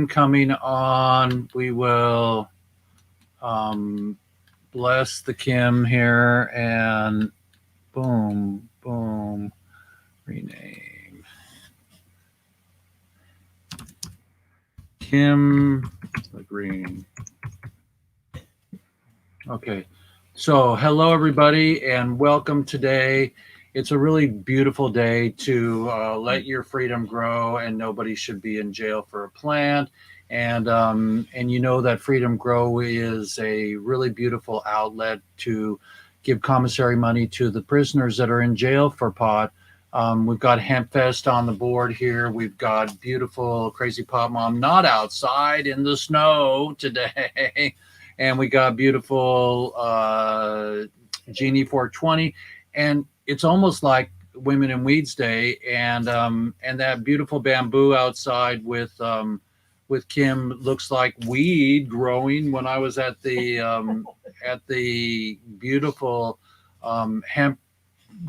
coming on. We will bless the Kim here and boom, boom, rename. Kim the Green. Okay. So, hello, everybody, and welcome today. It's a really beautiful day to let your freedom grow, and nobody should be in jail for a plant. And you know that Freedom Grow is a really beautiful outlet to give commissary money to the prisoners that are in jail for pot. We've got Hemp Fest on the board here. We've got beautiful Crazy Pot Mom not outside in the snow today. And we got beautiful Genie 420, and it's almost like Women in Weeds Day, and that beautiful bamboo outside with Kim looks like weed growing. When I was at the beautiful hemp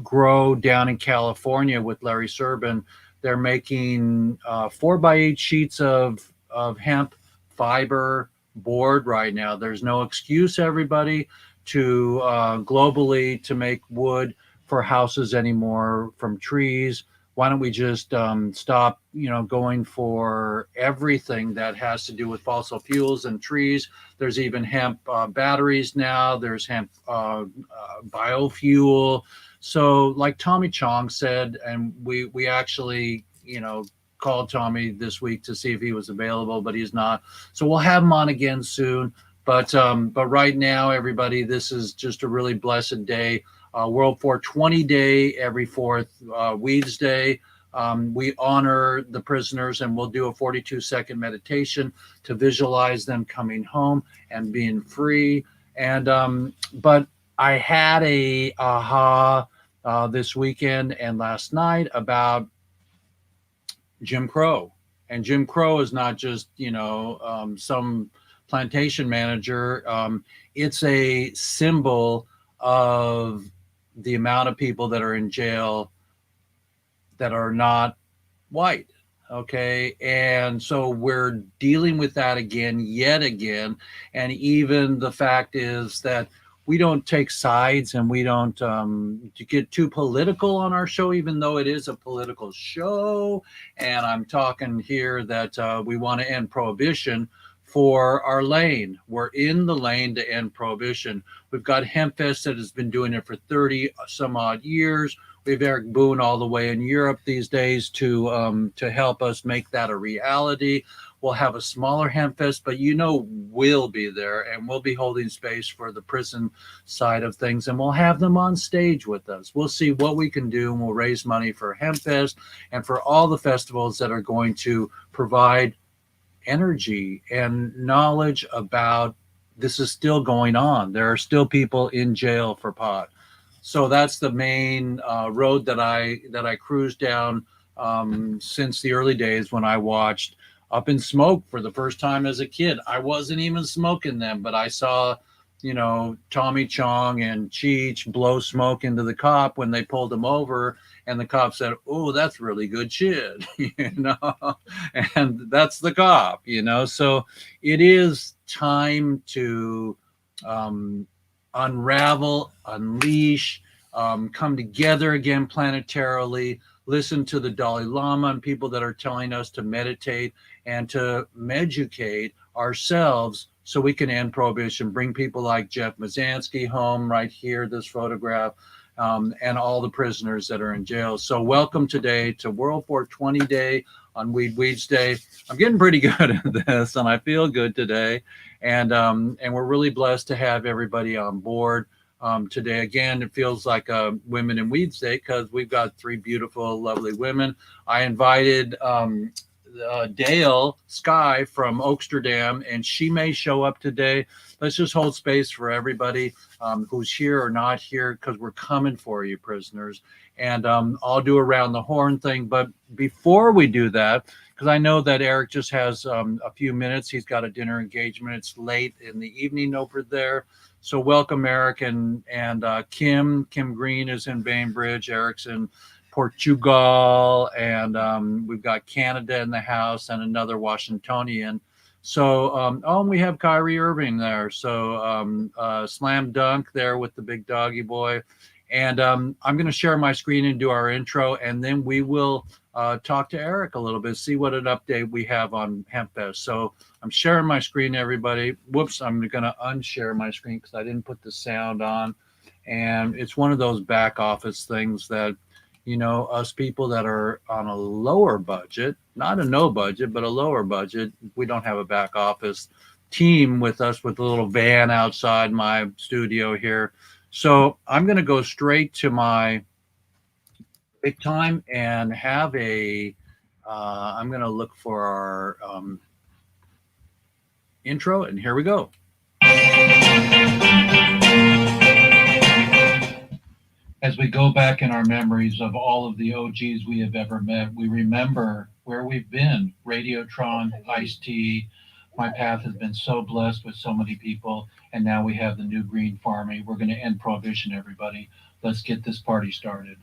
grow down in California with Larry Serban, they're making 4x8 sheets of hemp fiber board right now. There's no excuse, everybody, to globally to make wood for houses anymore from trees. Why don't we just stop, going for everything that has to do with fossil fuels and trees? There's even hemp batteries now. There's hemp biofuel. So, like Tommy Chong said, and we actually, called Tommy this week to see if he was available, but he's not. So we'll have him on again soon. But right now, everybody, this is just a really blessed day. World 420 Day every fourth Weedsday. We honor the prisoners, and we'll do a 42-second meditation to visualize them coming home and being free. But I had a aha this weekend and last night about Jim Crow. And Jim Crow is not just, some plantation manager. It's a symbol of the amount of people that are in jail that are not white. Okay. And so we're dealing with that again, yet again. And even the fact is that we don't take sides, and we don't get too political on our show, even though it is a political show. And I'm talking here that we want to end prohibition for our lane. We're in the lane to end prohibition. We've got Hempfest that has been doing it for 30 some odd years. We have Eric Boone all the way in Europe these days to help us make that a reality. We'll have a smaller Hempfest, but we'll be there, and we'll be holding space for the prison side of things, and we'll have them on stage with us. We'll see what we can do, and we'll raise money for Hempfest and for all the festivals that are going to provide energy and knowledge about this is still going on. There are still people in jail for pot. So that's the main road that I cruised down since the early days when I watched Up in Smoke for the first time as a kid. I wasn't even smoking then, but I saw, Tommy Chong and Cheech blow smoke into the cop when they pulled him over, and the cop said, "Oh, that's really good shit," and that's the cop, So it is time to unravel, unleash, come together again planetarily, listen to the Dalai Lama and people that are telling us to meditate and to educate ourselves so we can end prohibition, bring people like Jeff Mazansky home right here, this photograph, and all the prisoners that are in jail. So welcome today to World 420 Day on Weedsday. I'm getting pretty good at this, and I feel good today. And we're really blessed to have everybody on board today. Again, it feels like a Women in Weeds Day because we've got three beautiful, lovely women. I invited Dale Sky from Oaksterdam, and she may show up today. Let's just hold space for everybody who's here or not here, because we're coming for you, prisoners. And I'll do a round the horn thing. But before we do that, because I know that Eric just has a few minutes. He's got a dinner engagement. It's late in the evening over there. So welcome, Eric, and Kim. Kim Green is in Bainbridge. Eric's in Portugal, and we've got Canada in the house and another Washingtonian. So, and we have Kyrie Irving there. So, slam dunk there with the big doggy boy. And I'm going to share my screen and do our intro, and then we will talk to Eric a little bit, see what an update we have on HempFest. So I'm sharing my screen, everybody. Whoops, I'm going to unshare my screen because I didn't put the sound on. And it's one of those back office things that, us people that are on a lower budget, not a no budget, but a lower budget, we don't have a back office team with us with a little van outside my studio here. So I'm going to go straight to my big time and have I'm going to look for our intro, and here we go. As we go back in our memories of all of the OGs we have ever met, we remember where we've been. Radiotron, Ice-T. My path has been so blessed with so many people, and now we have the new green farming. We're going to end prohibition, everybody. Let's get this party started.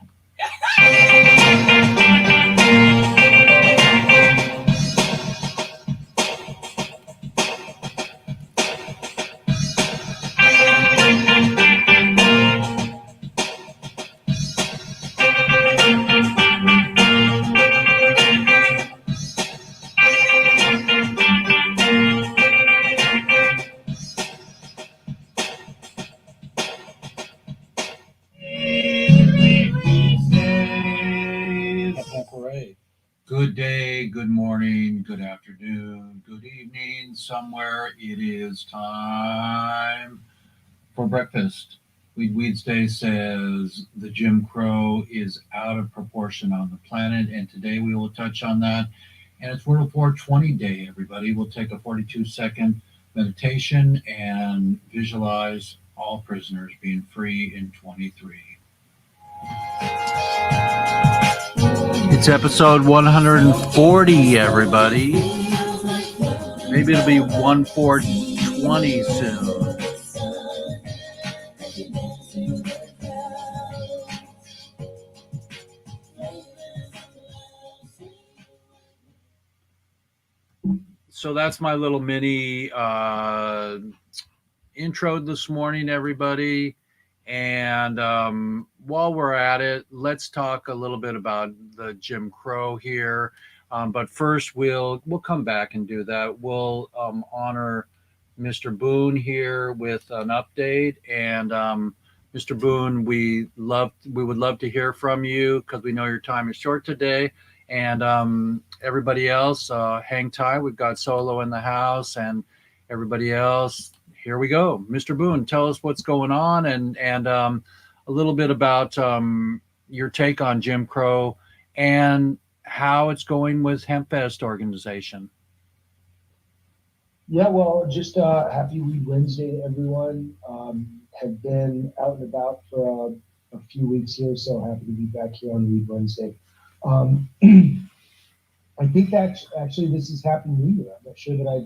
Good day, good morning, good afternoon, good evening. Somewhere it is time for breakfast. Weedsdays says the Jim Crow is out of proportion on the planet, and today we will touch on that. And it's WORLD420 Day, everybody. We'll take a 42-second meditation and visualize all prisoners being free in 23. It's episode 140, everybody. Maybe it'll be 1420 soon. So that's my little mini intro this morning, everybody. And while we're at it, let's talk a little bit about the Jim Crow here. But first, we'll come back and do that. We'll honor Mr. Boone here with an update. And Mr. Boone, we would love to hear from you because we know your time is short today. And everybody else, hang tight. We've got Solo in the house, and everybody else. Here we go. Mr. Boone, tell us what's going on and a little bit about your take on Jim Crow and how it's going with HempFest organization. Yeah, well, just happy Weed Wednesday, everyone. Have been out and about for a few weeks here, so happy to be back here on Weed Wednesday. I think that actually this is Happy New Year. I'm not sure that I've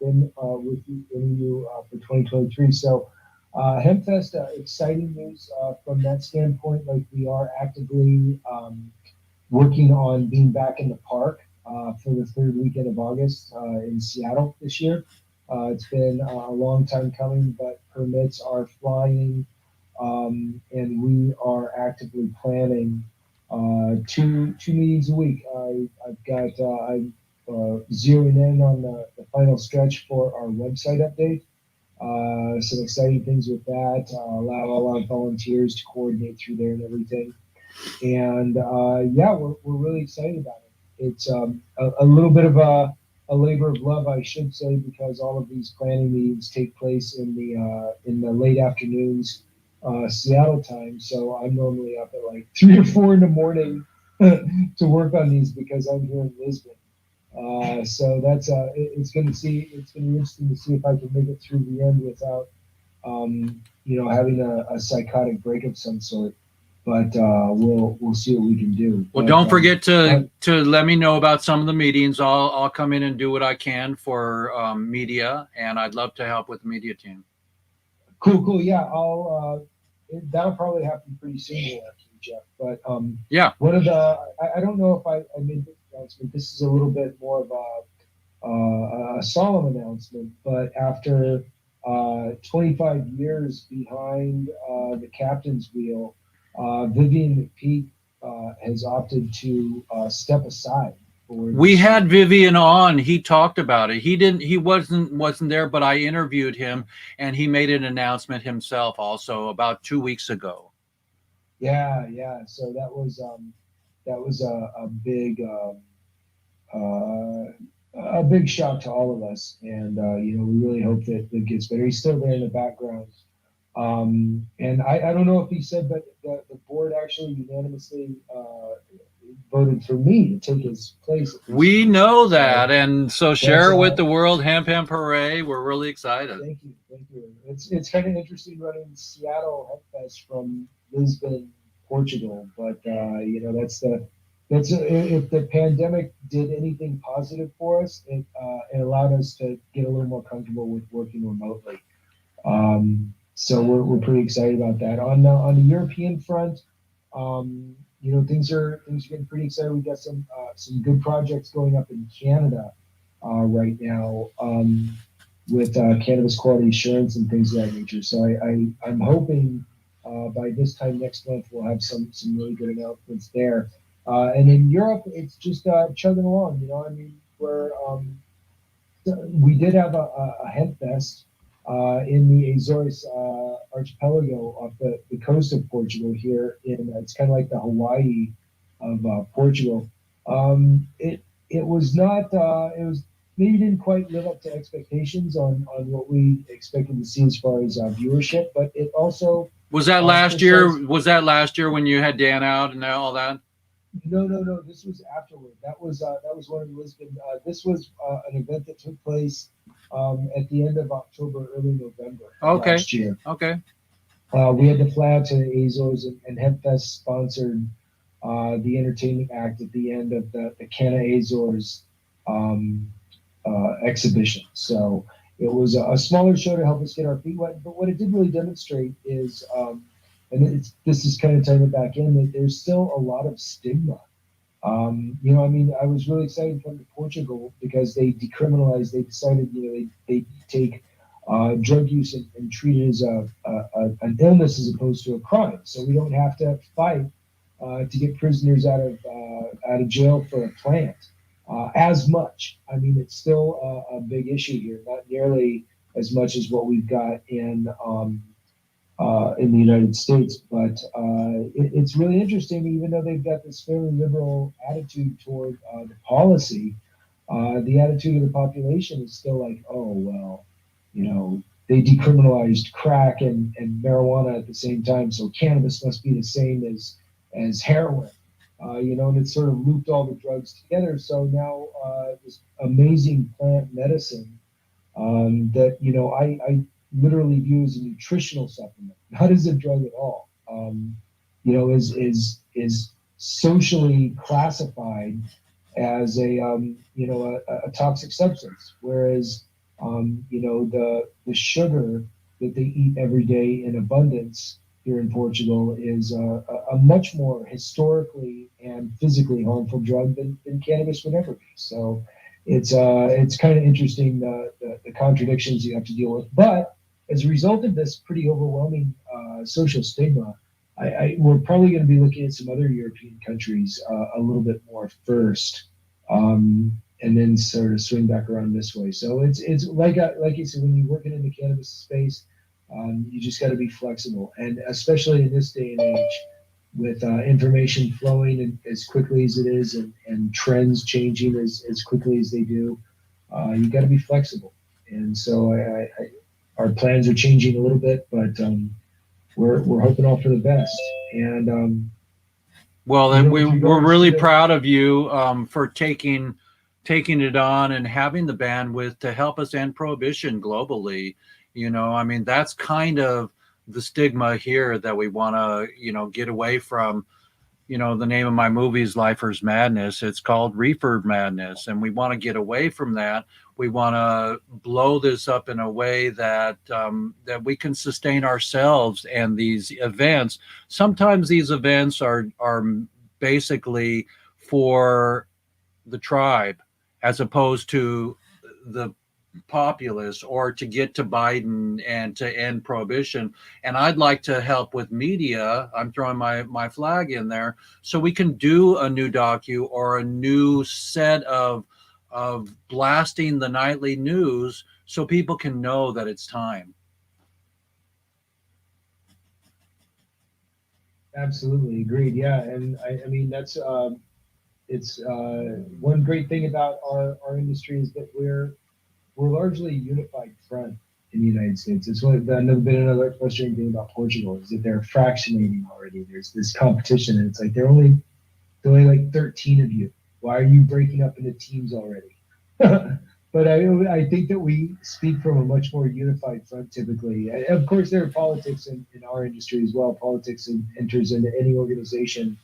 been with you for 2023. So HempFest, exciting news from that standpoint. Like we are actively working on being back in the park for the third weekend of August in Seattle this year. It's been a long time coming, but permits are flying, and we are actively planning two meetings a week. I've got I'm zeroing in on the final stretch for our website update. Some exciting things with that. Allow a lot of volunteers to coordinate through there and everything. And yeah, we're really excited about it. It's a little bit of a labor of love, I should say, because all of these planning meetings take place in the late afternoons. Seattle time, so I'm normally up at like 3 or 4 in the morning to work on these because I'm here in Lisbon. So that's it's going to be interesting to see if I can make it through the end without having a psychotic break of some sort. But we'll see what we can do. Well, don't forget to let me know about some of the meetings. I'll come in and do what I can for media, and I'd love to help with the media team. Cool. Yeah, that'll probably happen pretty soon here, actually. Jeff. But Yeah. one of the I don't know if I made the announcement. This is a little bit more of a solemn announcement, but after 25 years behind the captain's wheel, Vivian McPeak has opted to step aside. We had Vivian on. He talked about it. He wasn't there, but I interviewed him, and he made an announcement himself also about 2 weeks ago. Yeah. So that was a big shock to all of us, and we really hope that it gets better. He's still there in the background, and I don't know if he said, but the board actually unanimously voted for me to take his place. We know that, and so share it with the World Hemp Hooray. We're really excited. Thank you. It's kind of interesting running Seattle Hemp Fest from Lisbon, Portugal, but if the pandemic did anything positive for us, it allowed us to get a little more comfortable with working remotely. So we're pretty excited about that. On the European front, things are getting pretty exciting. We've got some good projects going up in Canada right now with cannabis quality assurance and things of that nature. So I'm hoping by this time next month we'll have some really good announcements there. And in Europe, it's just chugging along. We did have a hemp fest in the Azores archipelago off the coast of Portugal here. It's kind of like the Hawaii of Portugal. It was not. It was maybe didn't quite live up to expectations on what we expected to see as far as viewership, but it also was that last year. Was that last year when you had Dan out and all that? No. This was afterward. That was one in Lisbon. This was an event that took place at the end of October, early November last year. Okay. We had to fly out to the Azores, and HempFest sponsored the entertainment act at the end of the Canna Azores exhibition. So it was a smaller show to help us get our feet wet. But what it did really demonstrate is, this is kind of tying it back in, that there's still a lot of stigma. I was really excited to come to Portugal because they decriminalized. They decided, they take drug use and treat it as an illness as opposed to a crime. So we don't have to fight to get prisoners out of jail for a plant as much. I mean, it's still a big issue here, not nearly as much as what we've got in the United States, but it's really interesting. Even though they've got this fairly liberal attitude toward the policy, the attitude of the population is still like, oh well, they decriminalized crack and marijuana at the same time, so cannabis must be the same as heroin, and it's sort of looped all the drugs together. So now this amazing plant medicine that I literally view as a nutritional supplement, not as a drug at all, is socially classified as a toxic substance, whereas the sugar that they eat every day in abundance here in Portugal is a much more historically and physically harmful drug than cannabis would ever be. So it's kind of interesting the contradictions you have to deal with. But as a result of this pretty overwhelming social stigma, we're probably going to be looking at some other European countries a little bit more first, and then sort of swing back around this way. So it's like you said, when you're working in the cannabis space, you just got to be flexible, and especially in this day and age, with information flowing as quickly as it is, and trends changing as quickly as they do, you got to be flexible. And so our plans are changing a little bit, but we're hoping all for the best. And we're really proud of you for taking it on and having the bandwidth to help us end prohibition globally. That's kind of the stigma here that we want to get away from. the name of my movie is Lifer's Madness. It's called Reefer Madness, and we want to get away from that. We want to blow this up in a way that that we can sustain ourselves and these events. Sometimes these events are basically for the tribe as opposed to the populace, or to get to Biden and to end prohibition. And I'd like to help with media. I'm throwing my flag in there so we can do a new docu or a new set of blasting the nightly news so people can know that it's time. Absolutely agreed. Yeah, and I mean that's it's one great thing about our industry is that we're largely a unified front in the United States. It's what been another frustrating thing about Portugal is that they're fractionating already. There's this competition, and it's like they're only like 13 of you. Why are you breaking up into teams already? But I think that we speak from a much more unified front typically. Of course, there are politics in our industry as well. Politics enters into any organization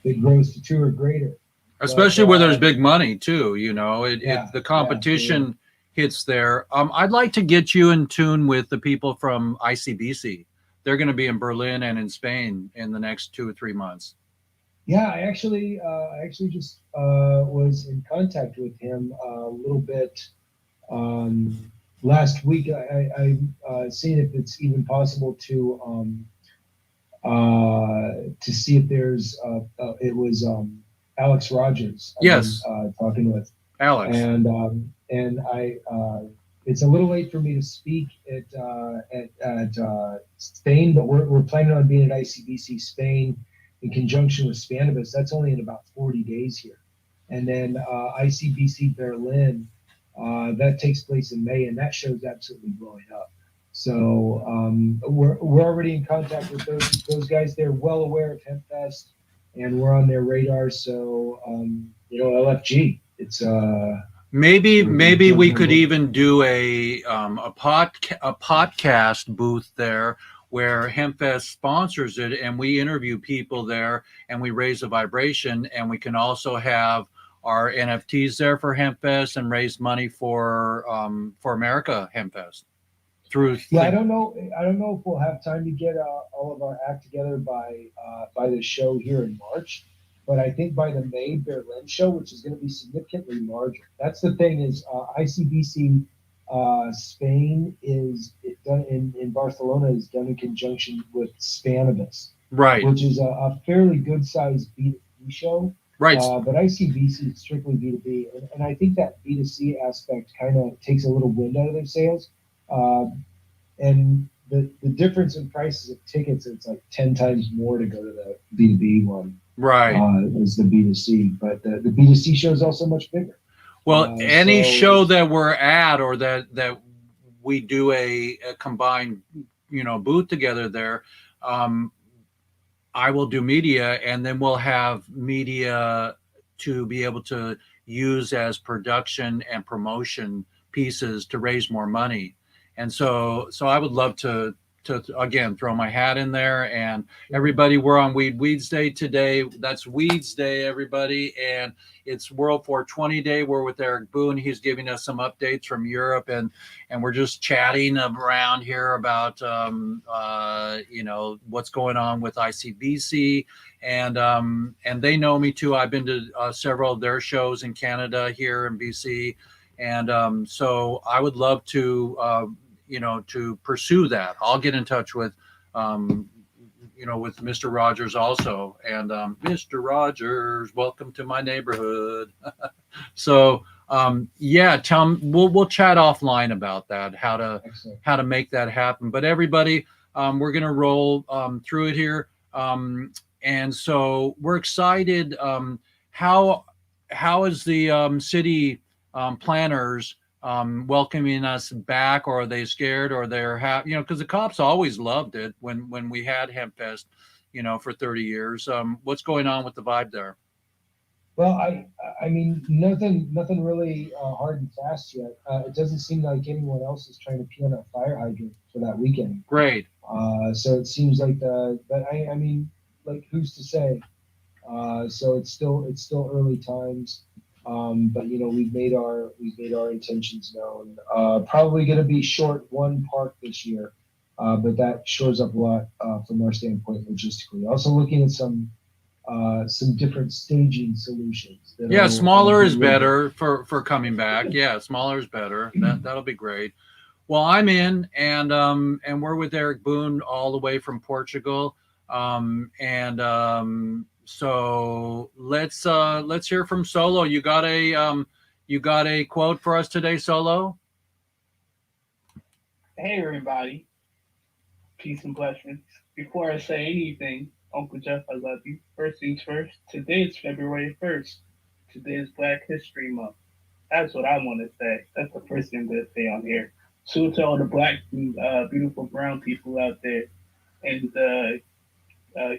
that grows to two or greater. Especially But, where there's big money too. The competition hits there. I'd like to get you in tune with the people from ICBC. They're going to be in Berlin and in Spain in the next 2 or 3 months. Yeah, I actually just was in contact with him a little bit last week. I seen if it's even possible to see if there's it was Alex Rogers. Yes, talking with Alex, and I it's a little late for me to speak at Spain, but we're planning on being at ICBC Spain in conjunction with Cannabis. That's only in about 40 days here. And then ICBC Berlin, that takes place in May, and that show's absolutely blowing up. So we're already in contact with those guys. They're well aware of HempFest, and we're on their radar. So LFG, it's maybe we could even do a podcast booth there where HempFest sponsors it, and we interview people there, and we raise the vibration, and we can also have our NFTs there for HempFest and raise money for America HempFest. I don't know if we'll have time to get all of our act together by the show here in March, but I think by the May Berlin show, which is going to be significantly larger. That's the thing is ICBC Spain is done in Barcelona is done in conjunction with Cannabis, right? Which is a fairly good sized B2B show, right? But ICBC is strictly B2B, and I think that B2C aspect kind of takes a little wind out of their sails. And the difference in prices of tickets, it's like 10 times more to go to the B2B one, right? As the B2C, but the B2C show is also much bigger. Well, any show that we're at, or that we do a combined, booth together there, I will do media, and then we'll have media to be able to use as production and promotion pieces to raise more money. And so I would love to again throw my hat in there. And everybody, we're on Weedsday today. That's Weedsday, everybody, and it's WORLD420 Day. We're with Eric Boone. He's giving us some updates from Europe, and we're just chatting around here about what's going on with ICBC, and they know me too. I've been to several of their shows in Canada, here in BC, and so I would love to to pursue that. I'll get in touch with with Mr. Rogers also, and Mr. Rogers, welcome to my neighborhood. So we'll chat offline about that, how to make that happen. But everybody, we're gonna roll through it here, and so we're excited. How is the city planners welcoming us back, or are they scared, or they're happy? Because the cops always loved it when we had HempFest, for 30 years. What's going on with the vibe there? Well, I mean, nothing really hard and fast yet. It doesn't seem like anyone else is trying to pee on a fire hydrant for that weekend. Great. So it seems like but I mean, like, who's to say? So it's still early times. But you know, we've made our intentions known. Probably going to be short one park this year, but that shores up a lot from our standpoint logistically. Also looking at some different staging solutions. Yeah, smaller Be a is little bit. better for coming back. Yeah, smaller is better. That'll be great. Well, I'm in, and we're with Eric Boone all the way from Portugal. So let's hear from Solo. You got a quote for us today, Solo? Hey everybody, peace and blessings. Before I say anything, Uncle Jeff, I love you. First things first, today is February 1st. Today is Black History Month. That's what I want to say. That's the first thing to say on here. So to all the black, beautiful brown people out there in the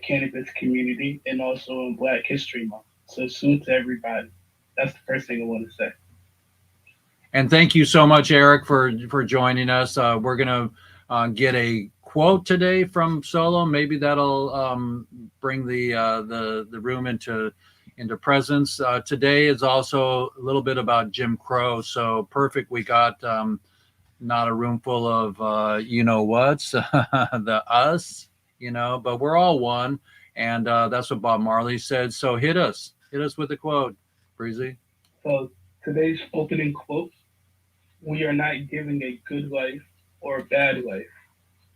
cannabis community and also in Black History Month. So salute to everybody. That's the first thing I want to say. And thank you so much, Eric, for joining us. We're gonna get a quote today from Solo. Maybe that'll bring the room into presence. Today is also a little bit about Jim Crow. So perfect. We got not a room full of you know what's the us, you know, but we're all one, and that's what Bob Marley said. So hit us with the quote, Breezy. So today's opening quote: "We are not giving a good life or a bad life.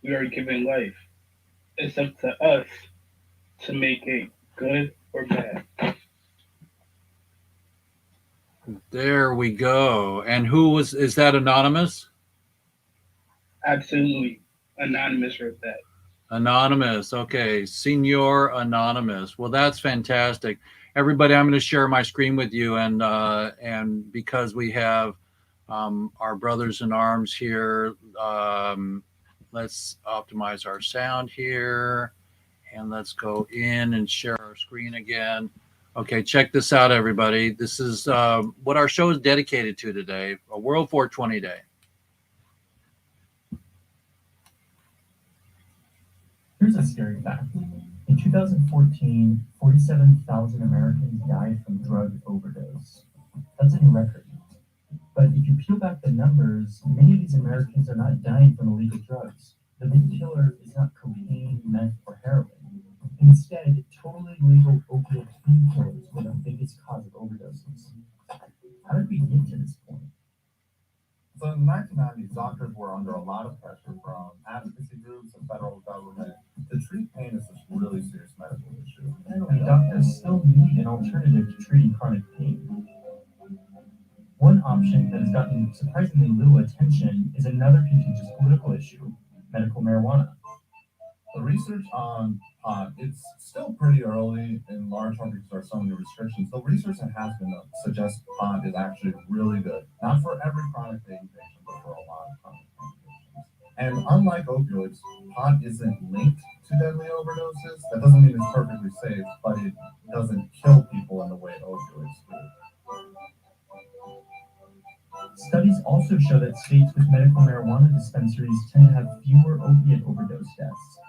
We are giving life. It's up to us to make it good or bad." There we go. And is that anonymous? Absolutely. Anonymous wrote that. Anonymous. Okay. Senior Anonymous. Well, that's fantastic. Everybody, I'm going to share my screen with you. And because we have our brothers in arms here, let's optimize our sound here. And let's go in and share our screen again. Okay, check this out, everybody. This is what our show is dedicated to today, a World 420 Day. Here's a scary fact. In 2014, 47,000 Americans died from drug overdose. That's a new record. But if you peel back the numbers, many of these Americans are not dying from illegal drugs. The big killer is not cocaine, meth, or heroin. Instead, totally legal opiate painkillers were the biggest cause of overdoses. How did we get to this point? So in the 1990s, doctors were under a lot of pressure from advocacy groups and federal government to treat pain as this really serious medical issue. And doctors still need an alternative to treating chronic pain. One option that has gotten surprisingly little attention is another contentious political issue, medical marijuana. The research on pot, it's still pretty early in large part because there are so many restrictions. The research that has been done suggests pot is actually really good. Not for every chronic pain patient, but for a lot of chronic pain patients. And unlike opioids, pot isn't linked to deadly overdoses. That doesn't mean it's perfectly safe, but it doesn't kill people in the way opioids do. Studies also show that states with medical marijuana dispensaries tend to have fewer opiate overdose deaths.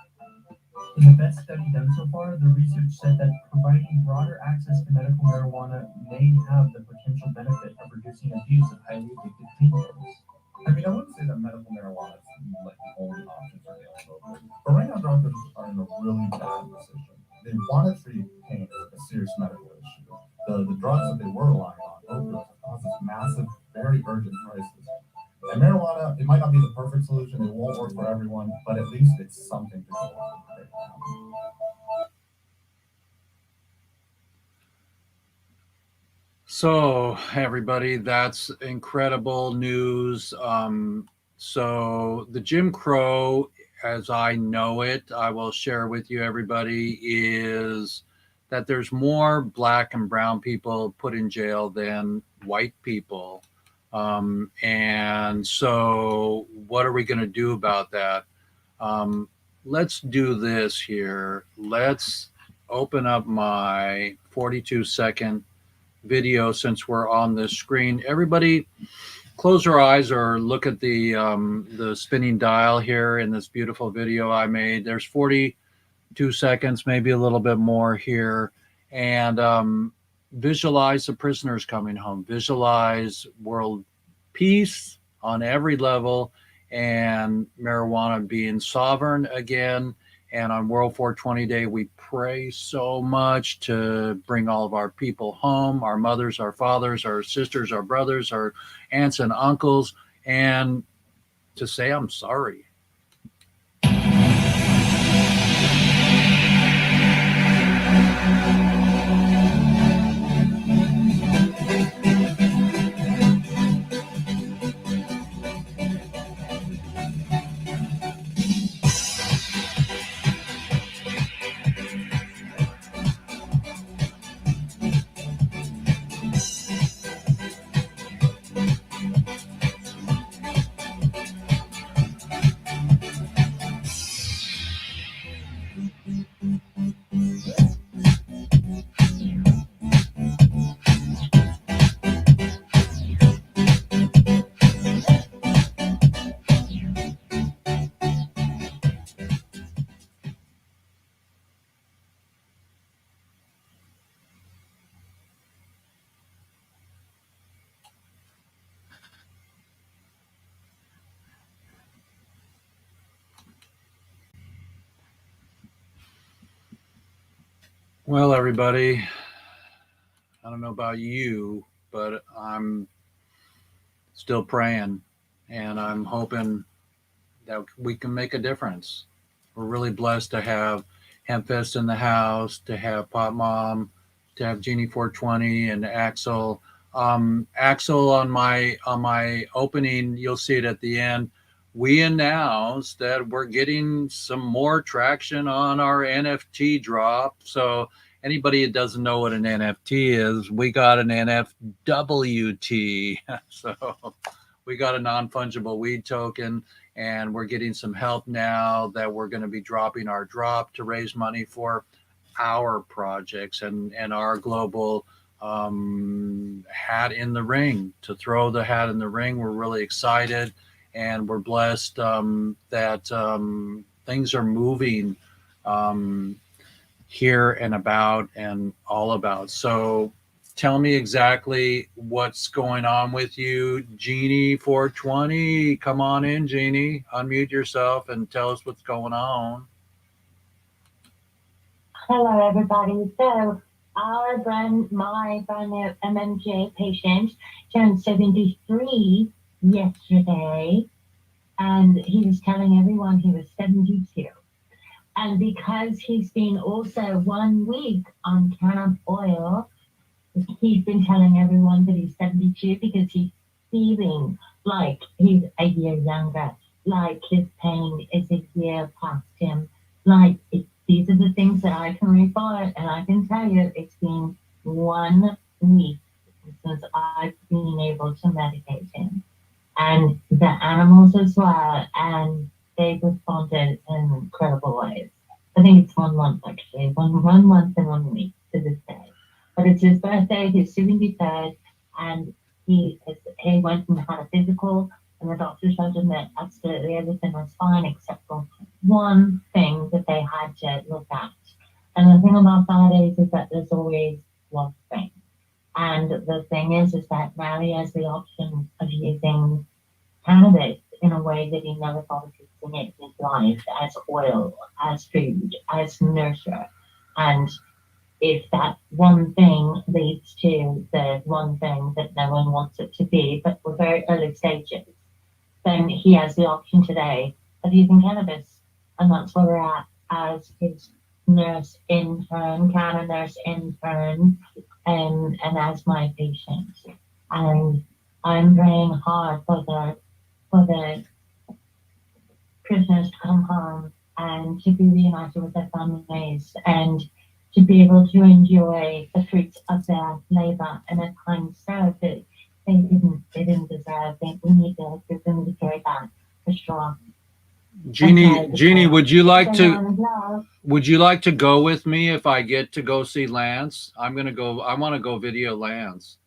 In the best study done so far, the research said that providing broader access to medical marijuana may have the potential benefit of reducing abuse of highly addictive painkillers. I mean, I wouldn't say that medical marijuana is like the only option for dealing with opioids. But right now, doctors are in a really bad position. They want to treat pain as a serious medical issue. The drugs that they were relying on, opioids, have caused this massive, very urgent crisis. And marijuana, it might not be the perfect solution, it won't work for everyone, but at least it's something to go on right now. So, everybody, that's incredible news. So, the Jim Crow, as I know it, I will share with you, everybody, is that there's more black and brown people put in jail than white people. And so, what are we going to do about that? Let's do this here. Let's open up my 42-second video since we're on this screen. Everybody, close your eyes or look at the spinning dial here in this beautiful video I made. There's 42 seconds, maybe a little bit more here. and visualize the prisoners coming home, visualize world peace on every level, and marijuana being sovereign again. And on World 420 Day, we pray so much to bring all of our people home, our mothers, our fathers, our sisters, our brothers, our aunts and uncles, and to say I'm sorry. Well, everybody, I don't know about you, but I'm still praying, and I'm hoping that we can make a difference. We're really blessed to have Hempfest in the house, to have Pop Mom, to have Jeannie 420 and Axel. Axel, on my opening, you'll see it at the end. We announced that we're getting some more traction on our NFT drop. So anybody that doesn't know what an NFT is, we got an NFWT. So we got a non-fungible weed token, and we're getting some help now that we're going to be dropping our drop to raise money for our projects and our global hat in the ring, to throw the hat in the ring. We're really excited, and we're blessed that things are moving here and about and all about. So tell me exactly what's going on with you, Jeannie 420. Come on in, Jeannie. Unmute yourself and tell us what's going on. Hello, everybody. So, my brand new MMJ patient turned 73 yesterday, and he was telling everyone he was 72. And because he's been also 1 week on cannabis oil, he's been telling everyone that he's 72 because he's feeling like he's a year younger, like his pain is a year past him. Like, these are the things that I can report, and I can tell you it's been 1 week since I've been able to medicate him. And the animals as well, and they've responded in incredible ways. I think it's 1 month actually, one month and 1 week to this day. But it's his birthday, his 73rd, and he went and had a physical, and the doctor told him that absolutely everything was fine except for one thing that they had to look at. And the thing about Fridays is that there's always one thing. And the thing is that now he has the option of using cannabis in a way that he never thought of using it in his life, as oil, as food, as nurture. And if that one thing leads to the one thing that no one wants it to be, but we're very early stages, then he has the option today of using cannabis. And that's where we're at as his nurse intern, canna nurse intern, and as my patient. And I'm praying hard for the prisoners to come home and to be reunited with their families and to be able to enjoy the fruits of their labor and a time served that they didn't deserve. We need to give them the joy back for sure. Jeannie, would you like to go with me if I get to go see Lance? I want to go video Lance.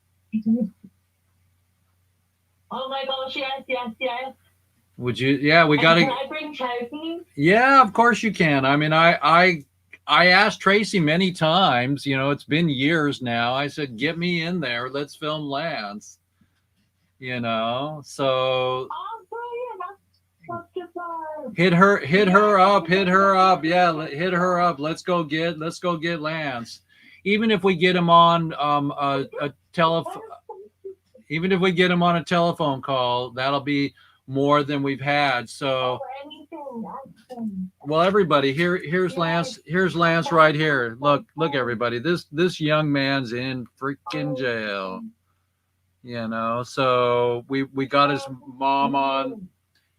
Oh my gosh, yes. Would you? Yeah, we got to. Can I bring Toby? Yeah, of course you can. I mean, I I asked Tracy many times, you know, it's been years now. I said, get me in there. Let's film Lance, you know, so hit her up. Yeah. Hit her up. Let's go get Lance. Even if we get him on, a telephone, even if we get him on a telephone call, that'll be more than we've had. So, well, everybody, here's Lance. Here's Lance right here. Look, everybody. This young man's in freaking jail. You know, so we got his mom on.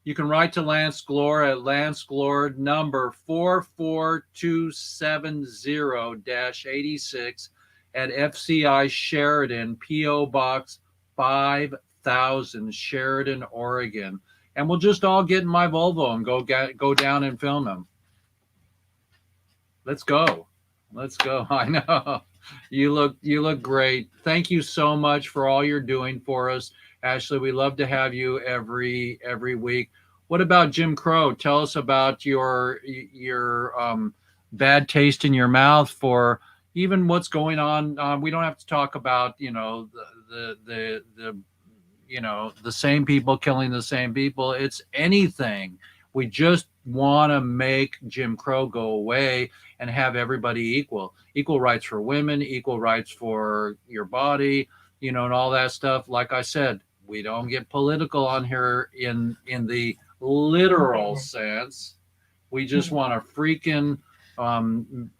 You can write to Lance Glore at Lance Glore number 44270-86 at FCI Sheridan, P.O. Box 5000, Sheridan, Oregon. And we'll just all get in my Volvo and go down and film him. Let's go. I know. You look great. Thank you so much for all you're doing for us, Ashley. We love to have you every week. What about Jim Crow? Tell us about your bad taste in your mouth for even what's going on. We don't have to talk about, you know, the you know, the same people killing the same people. It's anything. We just want to make Jim Crow go away and have everybody equal rights for women, equal rights for your body, you know, and all that stuff. Like I said, we don't get political on here in the literal sense. We just want to freaking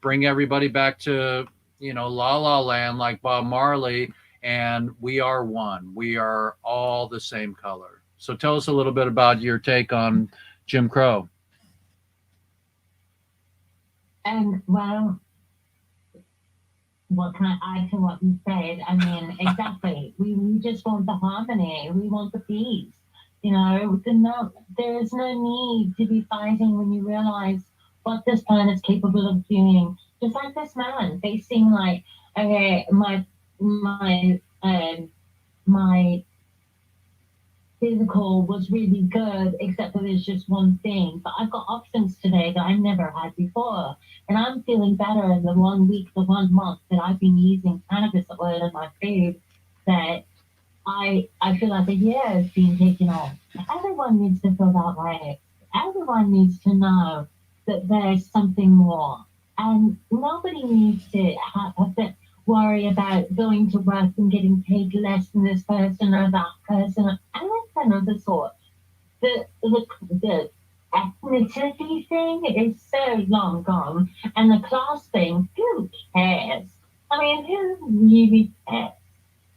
bring everybody back to, you know, La La Land like Bob Marley, and we are one. We are all the same color. So tell us a little bit about your take on Jim Crow. And well, what can I add to what you said? I mean, exactly. We just want the harmony. We want the peace. You know, there is no need to be fighting when you realize what this planet's capable of doing. Just like this man, they seem like, okay, my physical was really good, except that there's just one thing. But I've got options today that I never had before. And I'm feeling better in the 1 week, the 1 month that I've been using cannabis oil in my food, that I feel like a year has been taken off. Everyone needs to feel that way. Everyone needs to know that there's something more. And nobody needs to have a bit worry about going to work and getting paid less than this person or that person, and that kind of the sort. The ethnicity thing is so long gone, and the class thing, who cares? I mean, who really cares?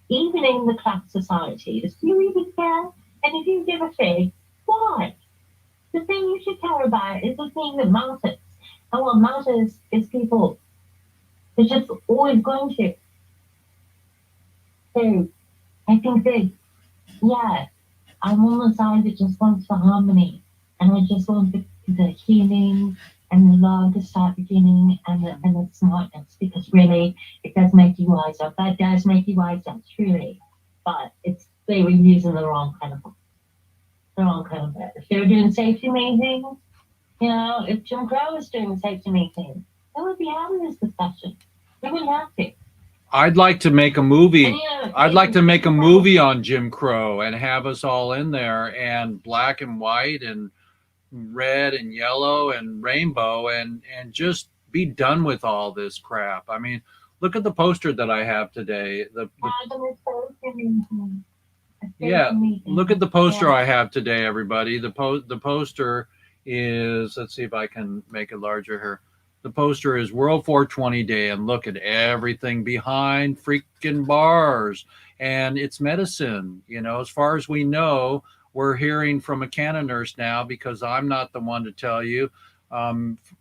Even in the class societies, do you even care? And if you give a fig, why? The thing you should care about is the thing that matters. And what matters is people. It's just always going to. So I think that, yeah, I'm on the side that just wants the harmony. And I just want the healing and the love to start beginning, and the smartness, because really it does make you wiser. That does make you wiser, truly. But they were using the wrong kind of bit. If they were doing safety meetings, you know, if Jim Crow was doing safety meetings, they would be having this discussion. They wouldn't have to. I'd like to make a movie. And, you know, I'd like to make a movie on Jim Crow and have us all in there, and black and white and red and yellow and rainbow, and just be done with all this crap. I mean, look at the poster that I have today. Yeah, look at the poster I have today, everybody. The poster is, let's see if I can make it larger here. The poster is World 420 Day, and look at everything behind freaking bars, and it's medicine. You know, as far as we know, we're hearing from a canna nurse now, because I'm not the one to tell you.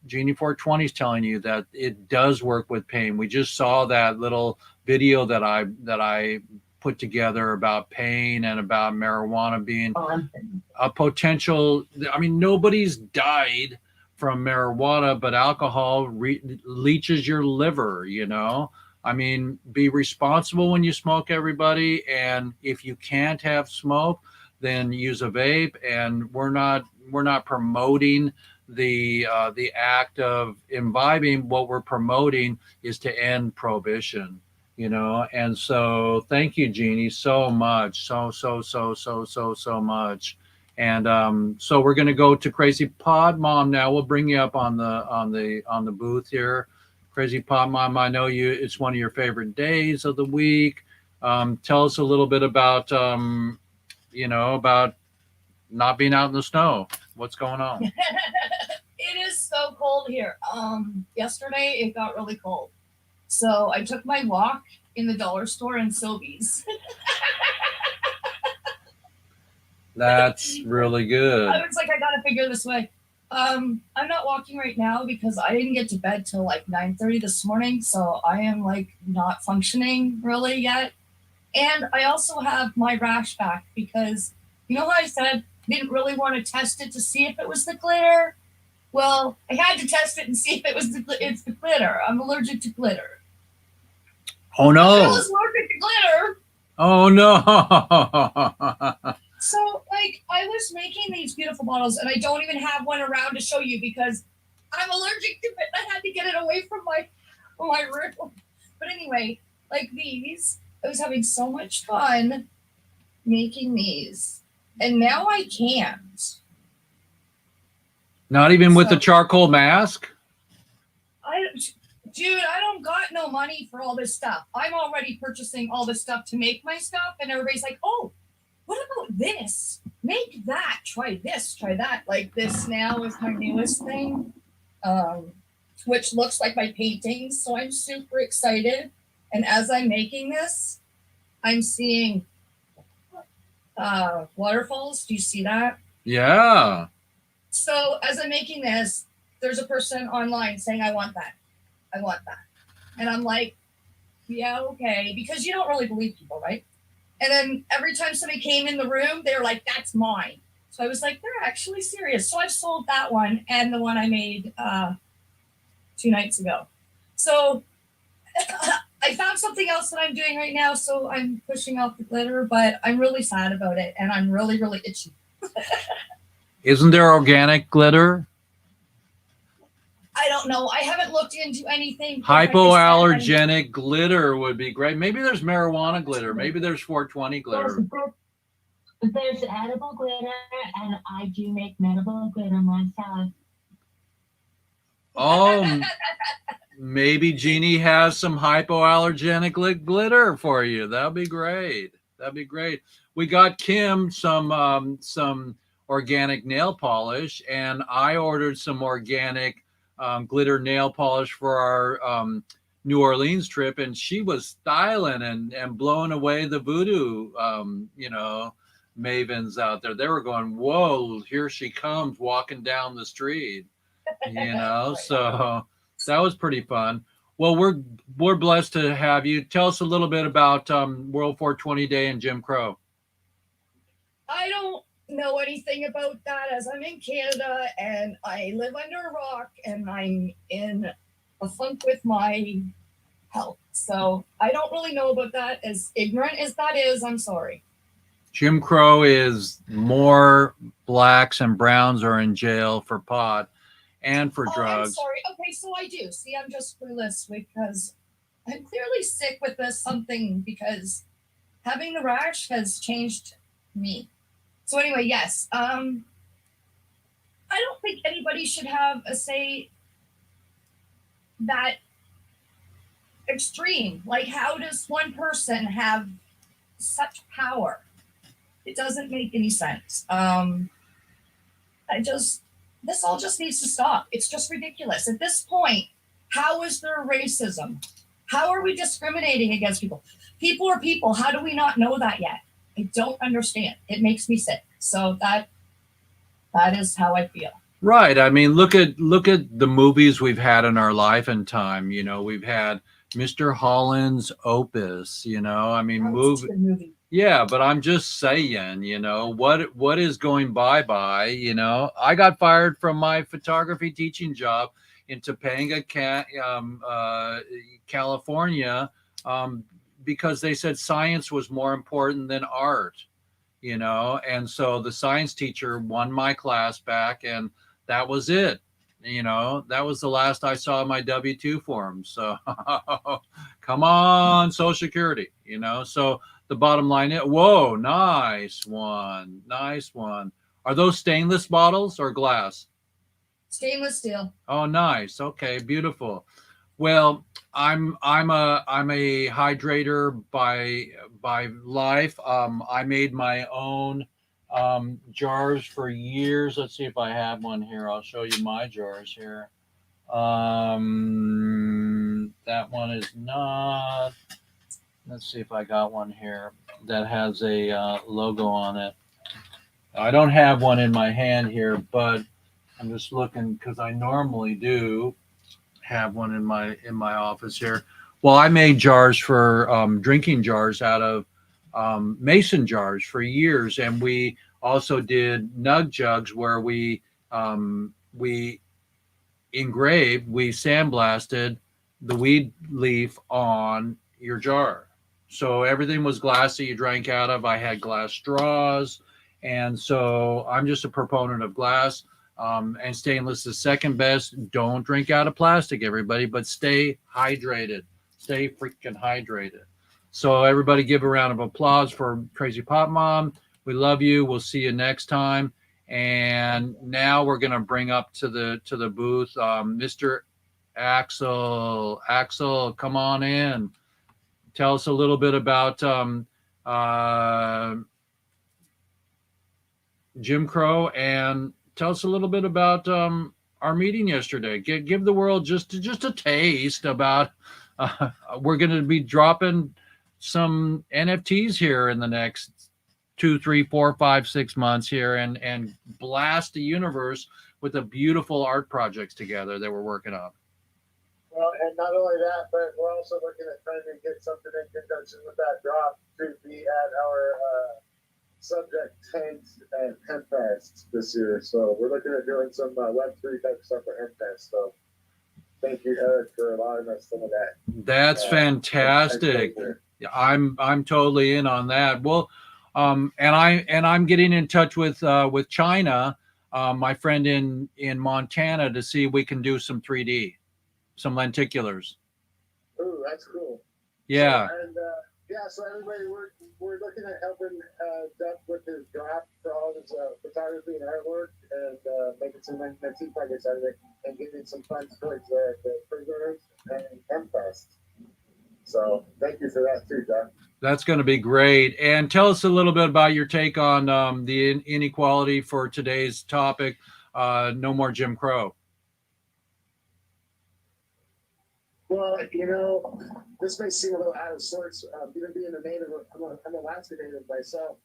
Genie 420 is telling you that it does work with pain. We just saw that little video that I put together about pain and about marijuana being a potential. I mean, nobody's died from marijuana, but alcohol leaches your liver, you know. I mean, be responsible when you smoke, everybody. And if you can't have smoke, then use a vape. And we're not promoting the act of imbibing, what we're promoting is to end prohibition, and so thank you, Jeannie, so much, so much. And so we're going to go to Crazy Pod Mom now. We'll bring you up on the booth here. Crazy Pod Mom, I know it's one of your favorite days of the week. Tell us a little bit about about not being out in the snow. What's going on? It is so cold here. Yesterday it got really cold. So I took my walk in the dollar store in Sylvie's. That's really good. I was like, I gotta figure this way. I'm not walking right now because I didn't get to bed till like 9:30 this morning, so I am like not functioning really yet. And I also have my rash back because how I said I didn't really want to test it to see if it was the glitter. Well, I had to test it and see if it's the glitter. I'm allergic to glitter. Oh no! I was allergic to glitter. Oh no! So, like, I was making these beautiful bottles, and I don't even have one around to show you because I'm allergic to it. I had to get it away from my room. But anyway, like these, I was having so much fun making these, and now I can't. Not even with the charcoal mask? Dude, I don't got no money for all this stuff. I'm already purchasing all this stuff to make my stuff, and everybody's like, oh, what about this? Make that. Try this. Try that. Like this now is my newest thing, which looks like my paintings. So I'm super excited. And as I'm making this, I'm seeing waterfalls. Do you see that? Yeah. So as I'm making this, there's a person online saying, I want that. I want that. And I'm like, yeah, okay. Because you don't really believe people, right? And then every time somebody came in the room, they were like, that's mine. So I was like, they're actually serious. So I've sold that one and the one I made 2 nights ago. So I found something else that I'm doing right now. So I'm pushing off the glitter, but I'm really sad about it. And I'm really, really itchy. Isn't there organic glitter? I don't know. I haven't looked into anything. Hypoallergenic glitter would be great. Maybe there's marijuana glitter. Maybe there's 420 glitter. There's edible glitter, and I do make medical glitter myself. Oh, maybe Jeannie has some hypoallergenic glitter for you. That'd be great. That'd be great. We got Kim some organic nail polish, and I ordered some organic glitter nail polish for our New Orleans trip, and she was styling and blowing away the voodoo mavens out there. They were going, whoa, here she comes walking down the street, so that was pretty fun. Well, we're blessed to have you. Tell us a little bit about World 420 Day and Jim Crow. I don't know anything about that, as I'm in Canada and I live under a rock and I'm in a funk with my health. So I don't really know about that. As ignorant as that is, I'm sorry. Jim Crow is more blacks and browns are in jail for pot and for drugs. I'm sorry. Okay, so I do. See, I'm just clueless because I'm clearly sick with this something because having the rash has changed me. So anyway, yes. I don't think anybody should have a say that extreme. Like, how does one person have such power? It doesn't make any sense. This all just needs to stop. It's just ridiculous. At this point, how is there racism? How are we discriminating against people? People are people. How do we not know that yet? I don't understand. It makes me sick. So that is how I feel. Right. I mean, look at the movies we've had in our life and time. We've had Mr. Holland's Opus. I mean, movie. Yeah, but I'm just saying, what is going bye. I got fired from my photography teaching job in Topanga, California, because they said science was more important than art, and so the science teacher won my class back, and that was it. You know, that was the last I saw my W-2 form. So come on, Social Security, you know. So the bottom line is, whoa, nice one. Nice one. Are those stainless bottles or glass? Stainless steel. Oh, nice. Okay, beautiful. Well, I'm a hydrator by life. I made my own jars for years. Let's see if I have one here. I'll show you my jars here. That one is not. Let's see if I got one here that has a logo on it. I don't have one in my hand here, but I'm just looking because I normally do have one in my office here. Well, I made jars for drinking jars out of mason jars for years, and we also did nug jugs where we engraved, we sandblasted the weed leaf on your jar. So everything was glass that you drank out of. I had glass straws. And so I'm just a proponent of glass. And stainless is second best. Don't drink out of plastic, everybody, but stay hydrated. Stay freaking hydrated. So everybody give a round of applause for Crazy Pop Mom. We love you. We'll see you next time. And now we're going to bring up to the booth Mr. Axel. Axel, come on in. Tell us a little bit about Jim Crow, and tell us a little bit about our meeting yesterday. Give the world just a taste about. We're going to be dropping some NFTs here in the next 2, 3, 4, 5, 6 months here, and blast the universe with the beautiful art projects together that we're working on. Well, and not only that, but we're also looking at trying to get something in conjunction with that drop to be at our subject tent and Hempfest this year. So we're looking at doing some Web3 type stuff for Hempfest. So thank you, Eric, for allowing us some of that. That's fantastic. I'm totally in on that. Well, and I'm getting in touch with China, my friend in Montana, to see if we can do some 3D, some lenticulars. Ooh, that's cool. Yeah. So, and so everybody, we're looking at helping Duck with his drop for all his photography and artwork, and making some NFT projects out of it, and getting some funds towards the prisoners and Hempfest. So thank you for that too, Duck. That's going to be great. And tell us a little bit about your take on the inequality for today's topic. No more Jim Crow. Well, you know, this may seem a little out of sorts, even being a native. I'm Alaska native myself,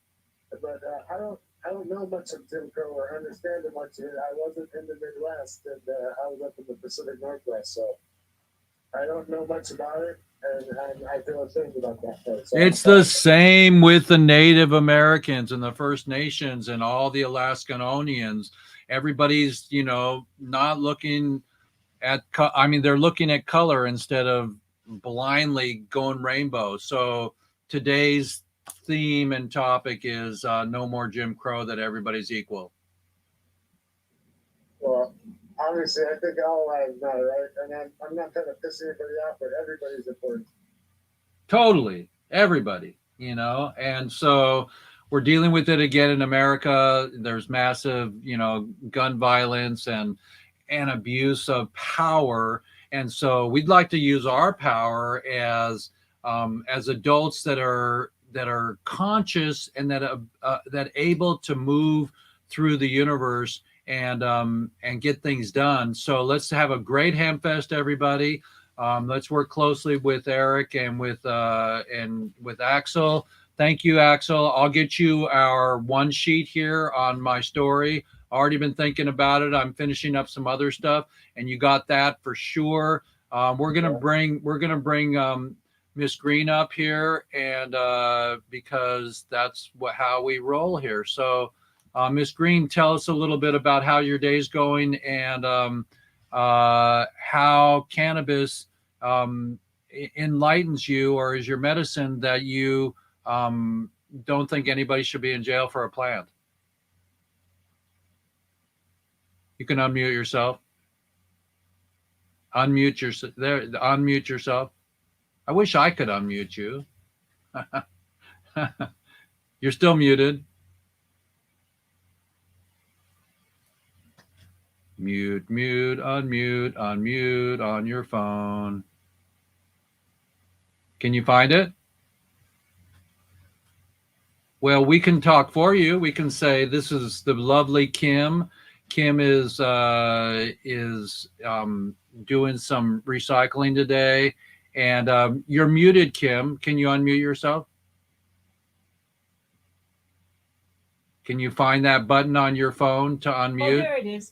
but I don't know much of Jim Crow or understand much of it. I wasn't in the Midwest, and I was up in the Pacific Northwest, so I don't know much about it, and I feel ashamed about that. So it's the same with the Native Americans and the First Nations and all the Alaskanians. Everybody's, not looking at, they're looking at color instead of blindly going rainbow. So today's theme and topic is no more Jim Crow, that everybody's equal. Well, obviously, I think all lives matter, right? And I'm not trying to piss anybody off, but everybody's important. Totally. Everybody, and so we're dealing with it again in America. There's massive, gun violence and abuse of power. And so we'd like to use our power as adults that are conscious and that able to move through the universe and get things done. So let's have a great Hempfest, everybody. Let's work closely with Eric and with Axel. Thank you, Axel. I'll get you our one sheet here on my story. Already been thinking about it. I'm finishing up some other stuff, and you got that for sure. We're gonna bring Miss Green up here, and because that's how we roll here. So, Miss Green, tell us a little bit about how your day's going and how cannabis enlightens you, or is your medicine that you don't think anybody should be in jail for a plant. You can unmute yourself. Unmute yourself. There, unmute yourself. I wish I could unmute you. You're still muted. Mute, mute, unmute, unmute on your phone. Can you find it? Well, we can talk for you. We can say this is the lovely Kim. Kim is doing some recycling today, and you're muted, Kim. Can you unmute yourself? Can you find that button on your phone to unmute? Oh, there it is.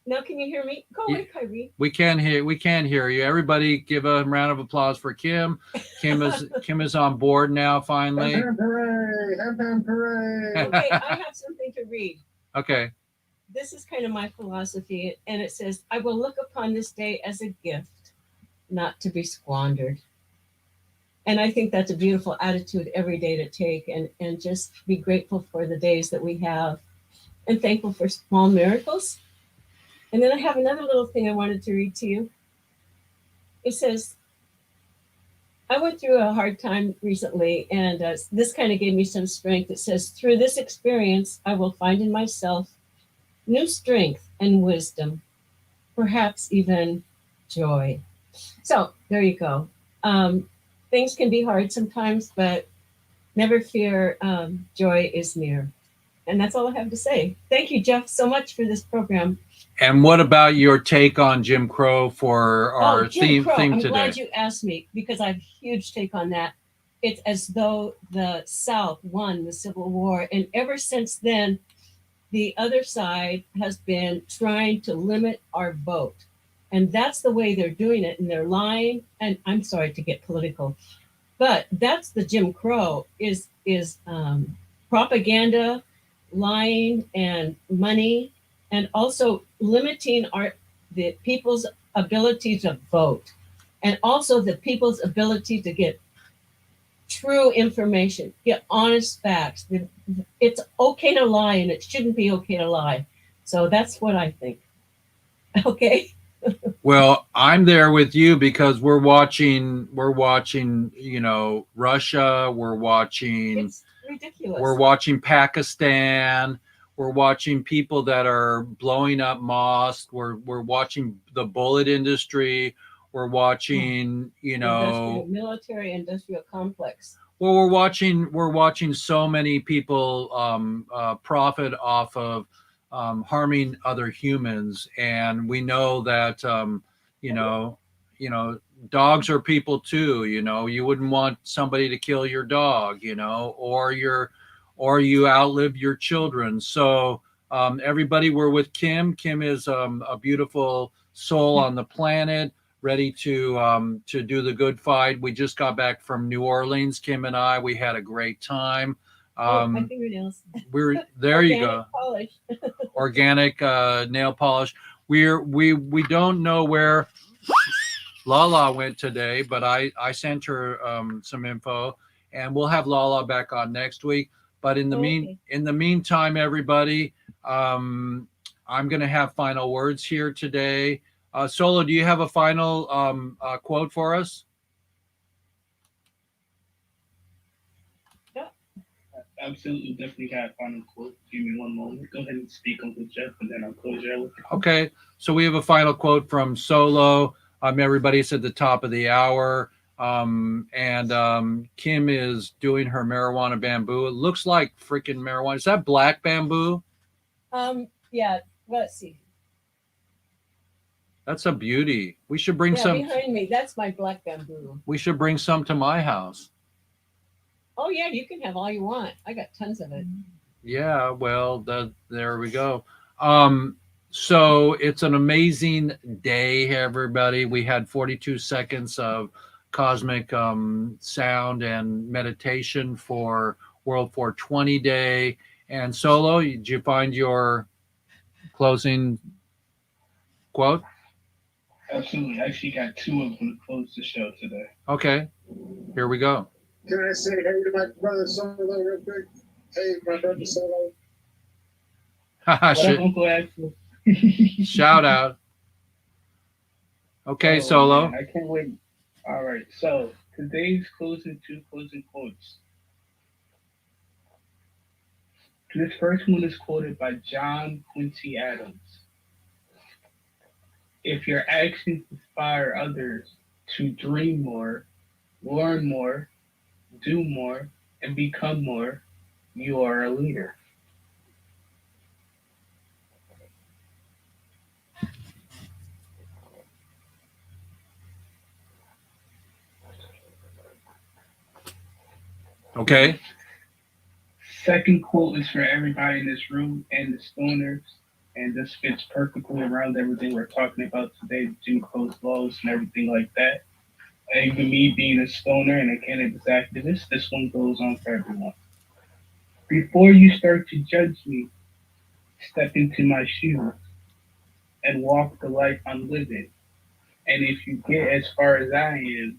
Now can you hear me? Go away, Kyrie. We can hear you. Everybody give a round of applause for Kim. Kim is on board now finally. Ham hooray! Ham hooray! Okay, I have something to read. Okay. This is kind of my philosophy, and it says, I will look upon this day as a gift, not to be squandered. And I think that's a beautiful attitude every day to take, and just be grateful for the days that we have and thankful for small miracles. And then I have another little thing I wanted to read to you. It says, I went through a hard time recently, and this kind of gave me some strength. It says, through this experience, I will find in myself new strength and wisdom, perhaps even joy. So there you go. Things can be hard sometimes, but never fear, joy is near. And that's all I have to say. Thank you, Jeff, so much for this program. And what about your take on Jim Crow for our Jim Crow. theme I'm today? glad you asked me because I have a huge take on that. It's as though the South won the Civil War. And ever since then, the other side has been trying to limit our vote. And that's the way they're doing it. And they're lying. And I'm sorry to get political, but that's the Jim Crow is propaganda, lying, and money, and also limiting the people's ability to vote, and also the people's ability to get true information, get honest facts. It's okay to lie, and it shouldn't be okay to lie. So that's what I think. Okay. Well, I'm there with you because we're watching, you know, Russia, It's ridiculous. we're watching Pakistan, we're watching people that are blowing up mosques, we're watching the bullet industry, we're watching, you know, military industrial complex. well, we're watching so many people profit off of harming other humans, and we know that you know, dogs are people too. You know, you wouldn't want somebody to kill your dog, you know, or you outlive your children. So everybody, we're with Kim. Kim is a beautiful soul on the planet, ready to do the good fight. We just got back from New Orleans, Kim and I. We had a great time. My fingernails. We're there. You go. Polish. Organic nail polish. We don't know where Lala went today, but I sent her some info, and we'll have Lala back on next week. But in the meantime, everybody, I'm going to have final words here today. Solo, do you have a final quote for us? Absolutely, definitely have a final quote. Give me one moment. Go ahead and speak, Uncle Jeff, and then I'll close your with you. Okay, so we have a final quote from Solo. Everybody's at the top of the hour. And Kim is doing her marijuana bamboo. It looks like freaking marijuana. Is that black bamboo? Yeah, let's see. That's a beauty. We should bring some behind me. That's my black bamboo. We should bring some to my house. Oh yeah, you can have all you want. I got tons of it. Yeah, well, there we go. So it's an amazing day, everybody. We had 42 seconds of cosmic sound and meditation for World 420 Day. And Solo, did you find your closing quote? Absolutely. I actually got two of them to close the show today. Okay, here we go. Can I say hey to my brother Solo real quick? Hey, my brother Solo. What up, Uncle Axel? Shout out. Okay, Oh, Solo. man, I can't wait. All right, so today's closing quotes. This first one is quoted by John Quincy Adams. If your actions inspire others to dream more, learn more, do more, and become more, you are a leader. Okay. Second quote is for everybody in this room and the stoners, and this fits perfectly around everything we're talking about today, the Jim Crow's laws and everything like that. And even me being a stoner and a cannabis activist, this one goes on for everyone. Before you start to judge me, step into my shoes and walk the life I'm living. And if you get as far as I am,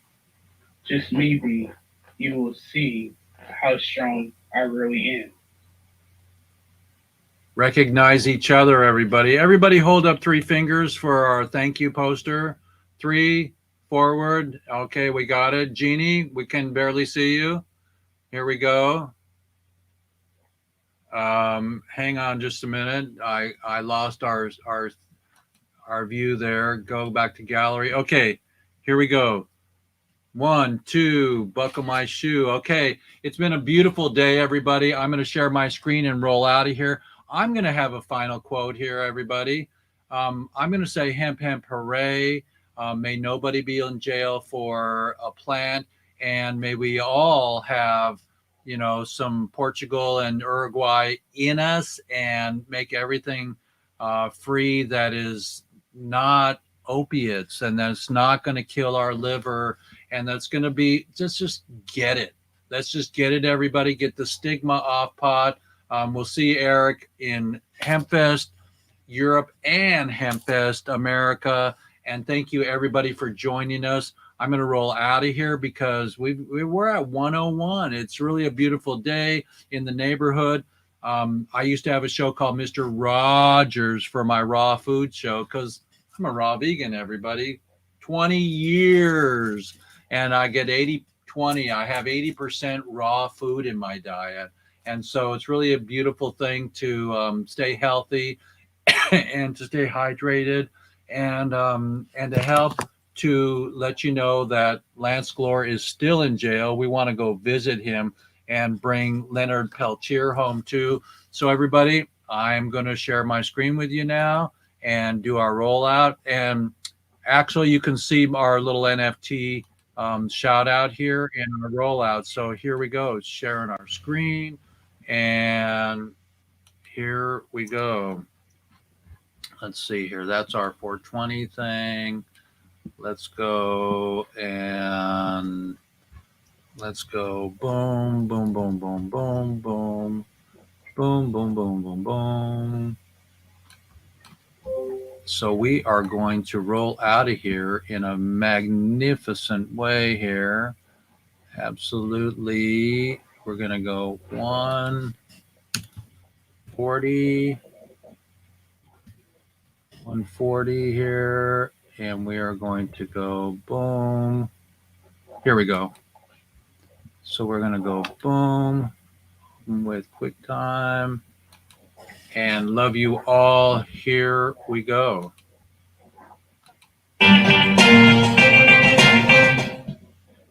just maybe you will see how strong I really am. Recognize each other, everybody. Everybody hold up 3 fingers for our thank you poster. 3 forward. Okay, we got it. Jeannie, we can barely see you. Here we go. Hang on just a minute. I lost our view there. Go back to gallery. Okay, here we go. 1, 2, buckle my shoe. Okay, it's been a beautiful day, everybody. I'm going to share my screen and roll out of here. I'm going to have a final quote here, everybody. I'm going to say hemp, hemp, hooray. May nobody be in jail for a plant. And may we all have, some Portugal and Uruguay in us and make everything free that is not opiates and that's not going to kill our liver. And that's going to be, just get it. Let's just get it, everybody. Get the stigma off pot. We'll see Eric in HempFest Europe and HempFest America. And thank you, everybody, for joining us. I'm going to roll out of here because we're at 101. It's really a beautiful day in the neighborhood. I used to have a show called Mr. Rogers for my raw food show because I'm a raw vegan, everybody. 20 years. And I get 80-20. I have 80% raw food in my diet. And so it's really a beautiful thing to stay healthy and to stay hydrated and to help to let you know that Lance Glore is still in jail. We want to go visit him and bring Leonard Peltier home too. So everybody, I'm going to share my screen with you now and do our rollout. And actually, you can see our little NFT shout out here in our rollout. So here we go, sharing our screen. And here we go. Let's see here. That's our 420 thing. Let's go and let's go boom, boom, boom, boom, boom, boom, boom, boom, boom, boom, boom. So we are going to roll out of here in a magnificent way here. Absolutely. We're going to go 140 here. And we are going to go boom. Here we go. So we're going to go boom with QuickTime. And love you all. Here we go.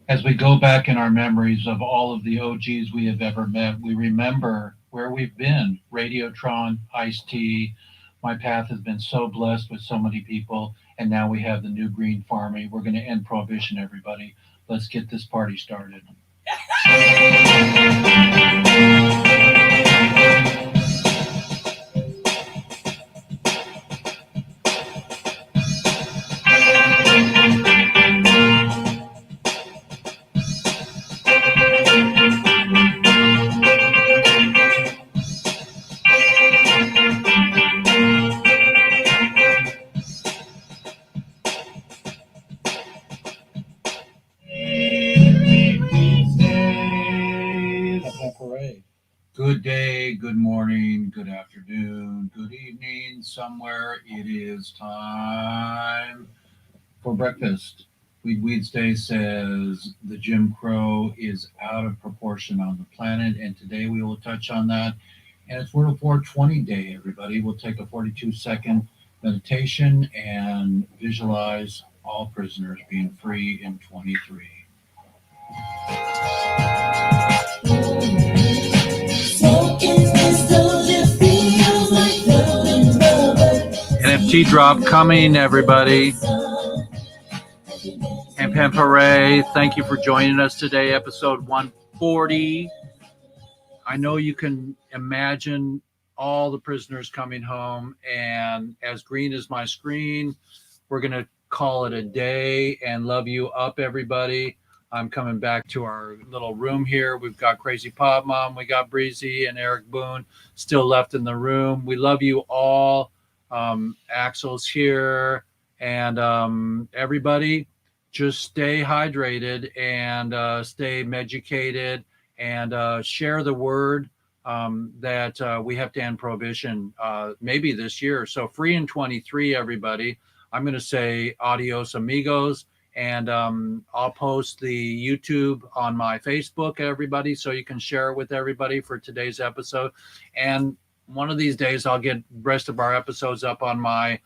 As we go back in our memories of all of the OGs we have ever met, we remember where we've been. Radiotron, Ice-T. My path has been so blessed with so many people. And now we have the new green farming. We're going to end prohibition, everybody. Let's get this party started. Good day, good morning, good afternoon, good evening, sitting somewhere. It is time for breakfast. Weedsdays says the Jim Crow is out of proportion on the planet, and today we will touch on that. And it's WORLD420 Day, everybody. We'll take a 42-second meditation and visualize all prisoners being free in 23. NFT drop coming, everybody. Hemp Hooray. Thank you for joining us today, episode 140. I know you can imagine all the prisoners coming home, and as green as my screen, we're going to call it a day and love you up, everybody. I'm coming back to our little room here. We've got Crazy Pop Mom, we got Breezy and Eric Boone still left in the room. We love you all. Axel's here, and everybody just stay hydrated and stay medicated, and share the word that we have to end prohibition maybe this year. So free in 23, everybody. I'm going to say adios, amigos. And I'll post the YouTube on my Facebook, everybody, so you can share it with everybody for today's episode. And one of these days, I'll get the rest of our episodes up on my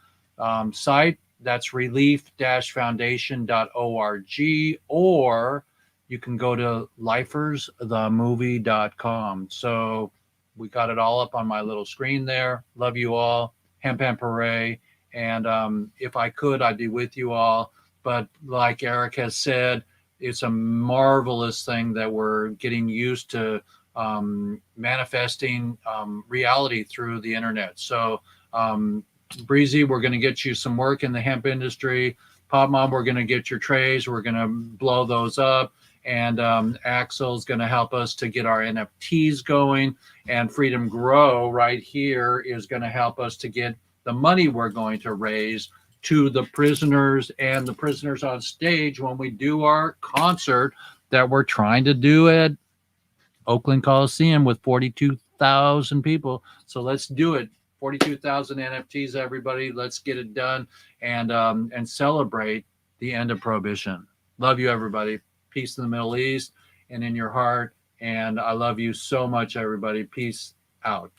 site. That's relief-foundation.org, or you can go to lifersthemovie.com. So we got it all up on my little screen there. Love you all. Hemp Hooray. And if I could, I'd be with you all. But like Eric has said, it's a marvelous thing that we're getting used to manifesting reality through the internet. So Breezy, we're going to get you some work in the hemp industry. Pop Mom, we're going to get your trays. We're going to blow those up. And Axel's going to help us to get our NFTs going. And Freedom Grow right here is going to help us to get the money we're going to raise to the prisoners and the prisoners on stage when we do our concert that we're trying to do at Oakland Coliseum with 42,000 people. So let's do it. 42,000 NFTs, everybody. Let's get it done and celebrate the end of prohibition. Love you, everybody. Peace in the Middle East and in your heart. And I love you so much, everybody. Peace out.